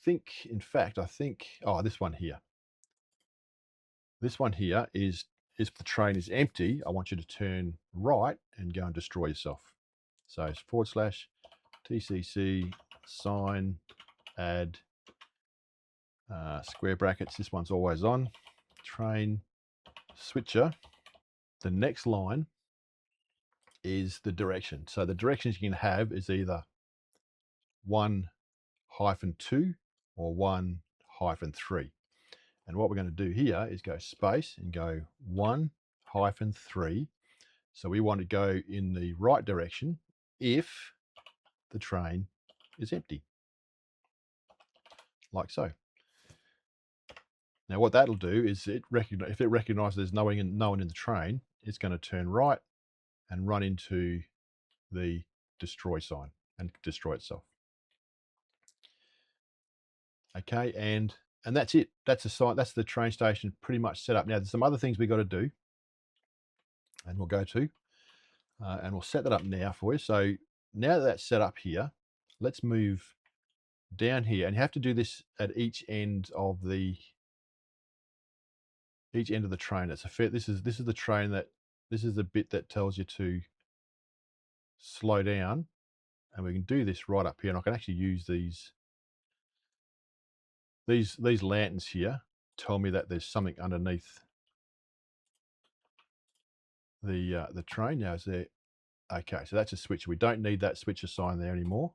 think, in fact, oh, this one here. This one here is if the train is empty, I want you to turn right and go and destroy yourself. So it's / TCC sign add square brackets. This one's always on. Train switcher. The next line is the direction. So the directions you can have is either 1-2 or 1-3. And what we're going to do here is go space and go 1-3. So we want to go in the right direction if the train is empty, like so. Now what that'll do is if it recognises there's no one in the train, it's going to turn right and run into the destroy sign and destroy itself. Okay, and that's it. That's the site. That's the train station pretty much set up. Now there's some other things we got to do, and we'll go to, and we'll set that up now for you. So now that that's set up here, let's move down here, and you have to do this at each end of the train. It's a fair. This is the train that this is the bit that tells you to slow down, and we can do this right up here. And I can actually use these lanterns here. Tell me that there's something underneath the train. Now is there? Okay, so that's a switcher. We don't need that switcher sign there anymore,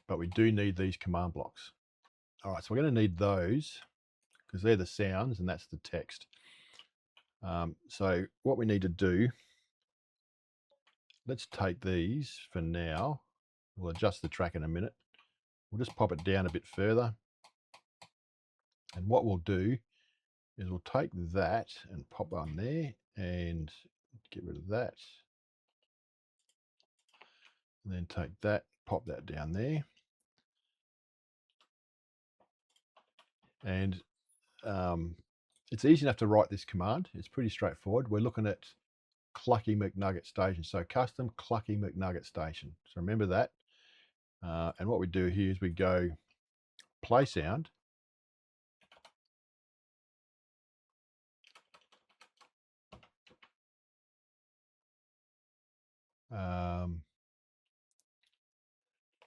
but we do need these command blocks. All right, so we're going to need those because they're the sounds and that's the text. So what we need to do, let's take these for now. We'll adjust the track in a minute. We'll just pop it down a bit further. And what we'll do is we'll take that and pop on there and get rid of that. And then take that, pop that down there. And it's easy enough to write this command. It's pretty straightforward. We're looking at Clucky McNugget Station. So custom Clucky McNugget Station. So remember that. And what we do here is we go play sound.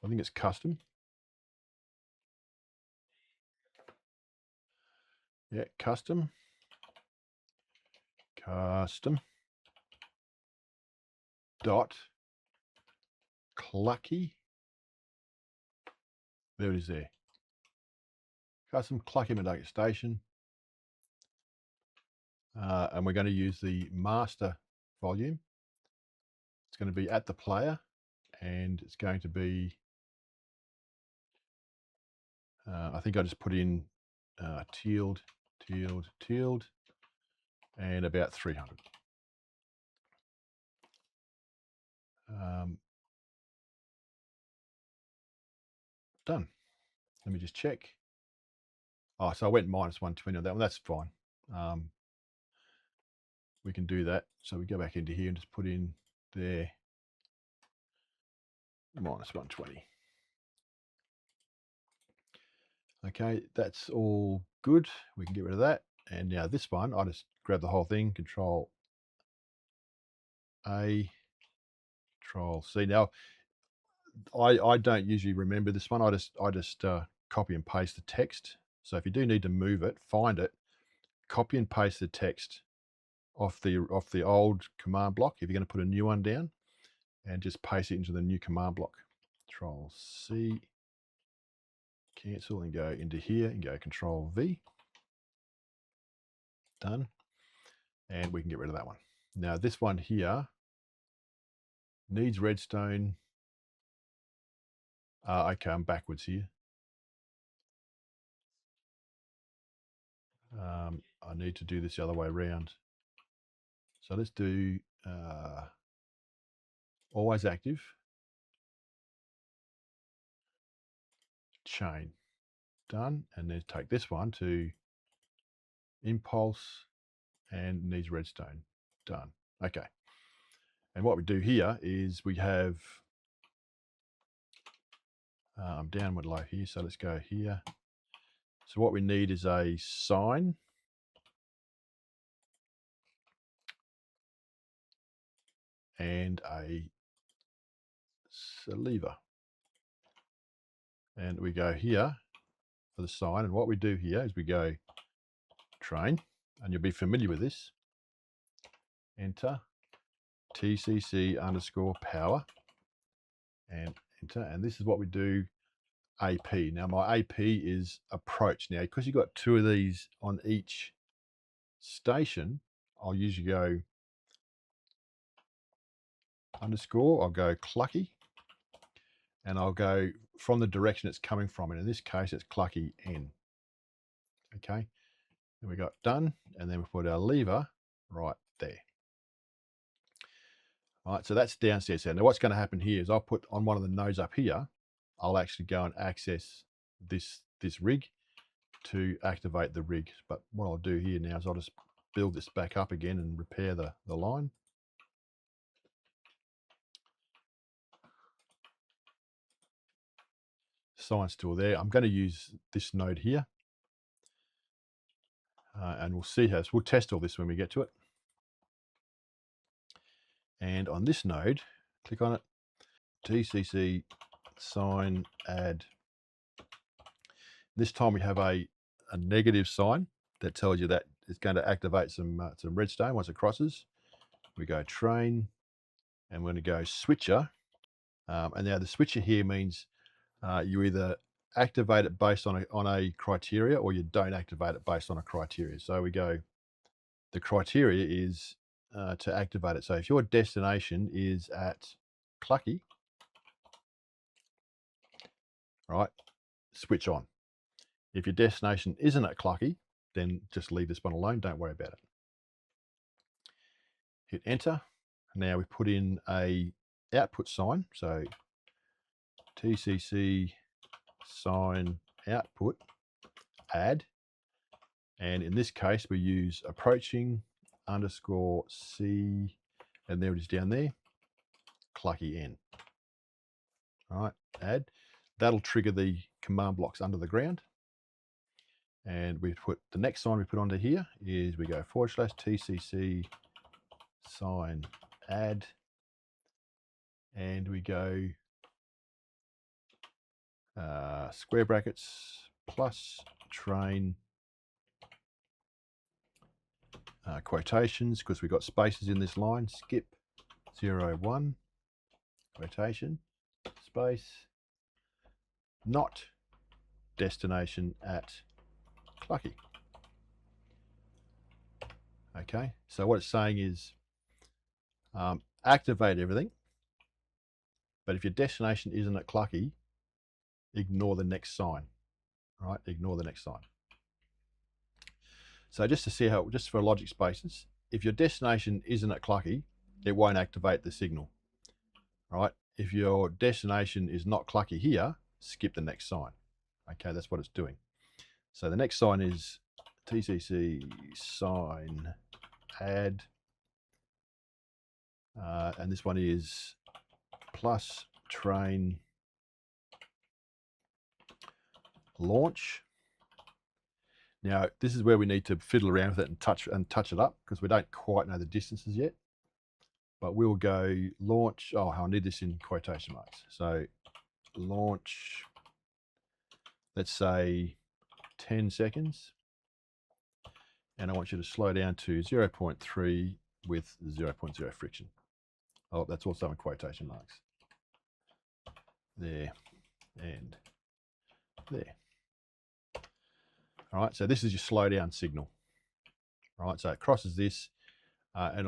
I think it's custom. Yeah, custom. Dot Clucky. There it is there. Custom Clucky McNugget Station. And we're going to use the master volume. It's going to be at the player, and it's going to be, I think I just put in tealed, and about 300. Done. Let me just check. Oh, so I went -120 on that one. That's fine. We can do that. So we go back into here and just put in there -120. Okay, that's all good. We can get rid of that. And now this one, I just grab the whole thing, Control A, Control C. Now, I don't usually remember this one. I just copy and paste the text. So if you do need to move it, find it, copy and paste the text off the old command block if you're going to put a new one down, and just paste it into the new command block. Control C, cancel, and go into here and go Control V. Done. And we can get rid of that one. Now this one here needs redstone. Okay, I'm backwards here. I need to do this the other way around. So let's do always active, chain. Done. And then take this one to impulse and needs redstone. Done. Okay. And what we do here is we have I'm downward low here, so let's go here. So what we need is a sign and a lever. And we go here for the sign. And what we do here is we go train, and you'll be familiar with this. Enter TCC underscore power and enter. And this is what we do AP. Now my AP is approach. Now, because you've got two of these on each station, I'll usually go underscore, I'll go clucky, and I'll go from the direction it's coming from. And in this case, it's clucky N. Okay. Then we got done, and then we put our lever right there. All right, so that's downstairs there. Now what's going to happen here is I'll put on one of the nodes up here, I'll actually go and access this rig to activate the rig. But what I'll do here now is I'll just build this back up again and repair the line. Sign's still there. I'm going to use this node here. And we'll see how, we'll test all this when we get to it. And on this node, click on it, TCC sign add. This time we have a negative sign that tells you that it's going to activate some redstone once it crosses. We go train, and we're going to go switcher. And now the switcher here means you either activate it based on a criteria, or you don't activate it based on a criteria. So we go, the criteria is to activate it. So if your destination is at Clucky, right, switch on. If your destination isn't at Clucky, then just leave this one alone. Don't worry about it. Hit enter. Now we put in a output sign. So TCC sign output add. And in this case, we use approaching underscore C, and there it is down there, Clucky N. All right, add. That'll trigger the command blocks under the ground. And we put the next sign we put onto here is we go / TCC sign add, and we go square brackets plus train quotations, because we've got spaces in this line, skip 0 1 quotation space, not destination at Clucky. Okay, so what it's saying is activate everything, but if your destination isn't at Clucky, ignore the next sign. Right, ignore the next sign. So just to see how, just for logic spaces, if your destination isn't at Clucky, it won't activate the signal. Right, if your destination is not Clucky here, skip the next sign. Okay, that's what it's doing. So the next sign is TCC sign add, and this one is plus train launch. Now this is where we need to fiddle around with it and touch it up, because we don't quite know the distances yet. But we'll go launch. Oh, I need this in quotation marks. So launch, let's say 10 seconds. And I want you to slow down to 0.3 with 0.0 friction. Oh, that's also in quotation marks. There and there. All right, so this is your slow down signal. All right, so it crosses this, and then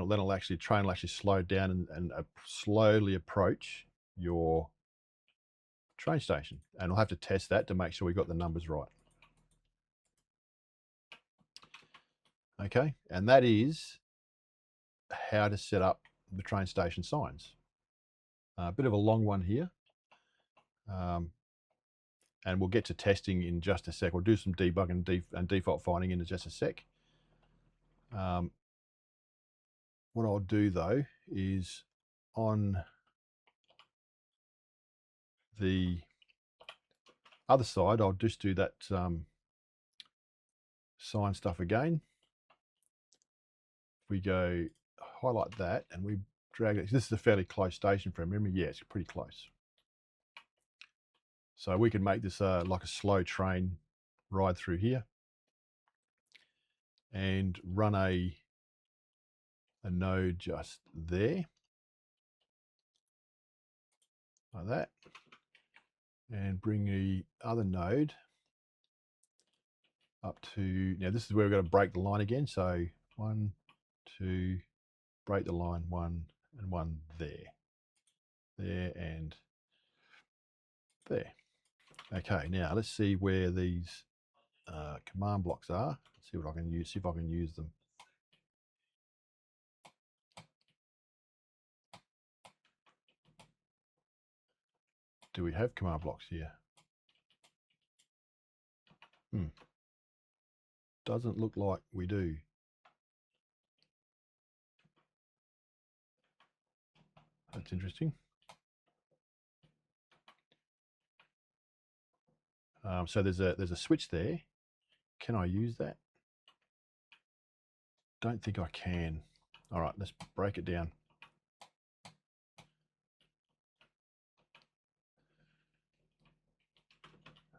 train will actually slow down and slowly approach your train station. And we'll have to test that to make sure we got the numbers right. Okay, and that is how to set up the train station signs. A bit of a long one here. And we'll get to testing in just a sec. We'll do some debugging and default finding in just a sec. What I'll do though is on the Other side, I'll just do that sign stuff again. We go highlight that and we drag it. This is a fairly close station frame. Remember, yeah, it's pretty close. So we can make this like a slow train ride through here and run a node just there, like that, and bring the other node up to, now this is where we're going to break the line again. So 1, 2, break the line, 1 and 1 there, and there. Okay, now let's see where these command blocks are. See what I can use, see if I can use them. Do we have command blocks here? Doesn't look like we do. That's interesting. So there's a switch there. Can I use that? Don't think I can. All right, let's break it down.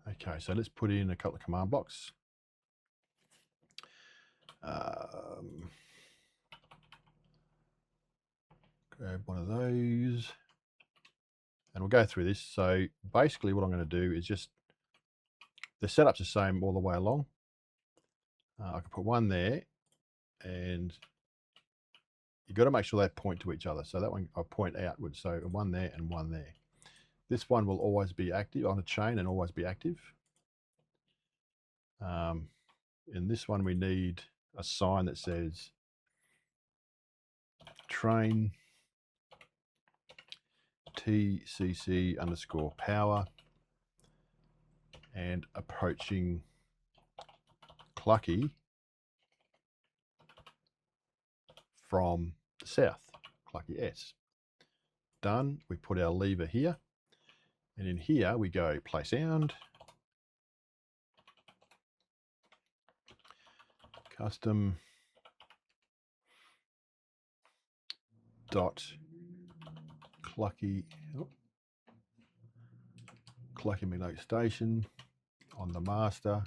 Okay, so let's put in a couple of command blocks. Grab one of those, and we'll go through this. So basically what I'm going to do is just, the setup's the same all the way along. I can put one there, and you've got to make sure they point to each other. So that one I point outwards. So one there and one there. This one will always be active on a chain and always be active. In this one, we need a sign that says train TCC underscore power and approaching Clucky from the south, Clucky S. Done. We put our lever here, and in here we go play sound, custom dot Clucky, Clucky magnetic station on the master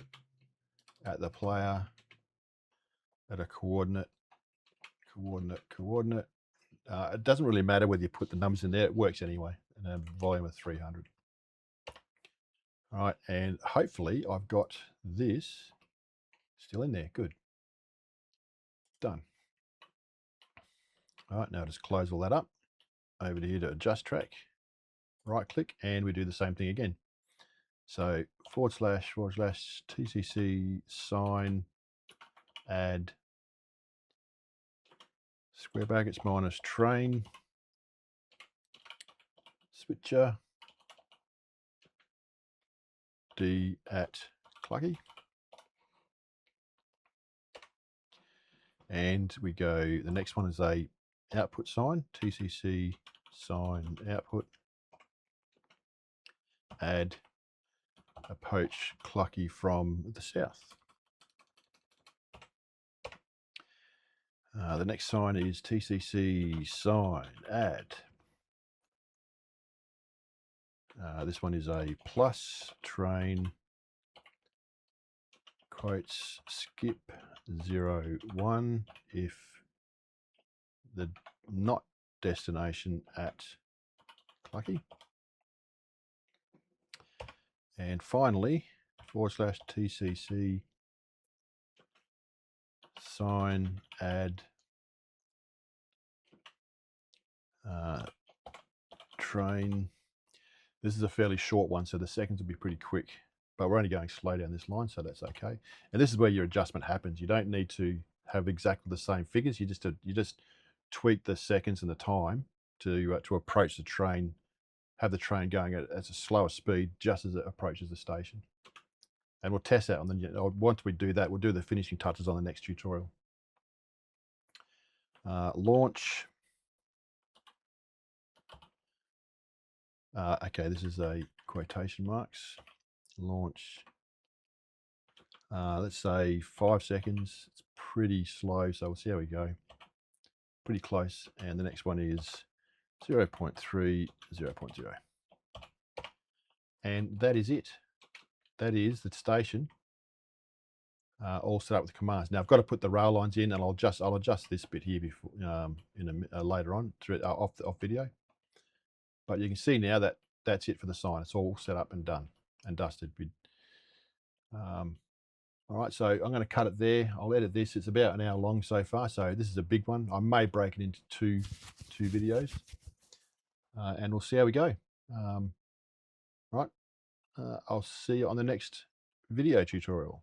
at the player at a coordinate. It doesn't really matter whether you put the numbers in there, it works anyway, and a volume of 300. All right, and hopefully I've got this still in there. Good. Done. All right, now just close all that up. Over to here to adjust track, right click, and we do the same thing again. So / TCC sign add square brackets minus train switcher D at Clucky. And we go, the next one is a output sign, TCC sign output, add approach Clucky from the south. The next sign is TCC sign add. This one is a plus train quotes skip 01 if the not destination at Clucky. And finally, / TCC sign add train. This is a fairly short one, so the seconds will be pretty quick, but we're only going slow down this line, so that's okay. And this is where your adjustment happens. You don't need to have exactly the same figures. You just tweak the seconds and the time to approach the train, have the train going at a slower speed just as it approaches the station. And we'll test that on the, once we do that, we'll do the finishing touches on the next tutorial. Launch. Okay, this is a quotation marks. launch. Let's say 5 seconds. It's pretty slow, so we'll see how we go. Pretty close. And the next one is 0.3, 0.0. And that is it. That is the station all set up with commands. Now I've got to put the rail lines in, and I'll adjust this bit here before later on through off video. But you can see now that that's it for the sign. It's all set up and done and dusted. All right, so I'm going to cut it there. I'll edit this. It's about an hour long so far, so this is a big one. I may break it into two videos, and we'll see how we go. Right, I'll see you on the next video tutorial.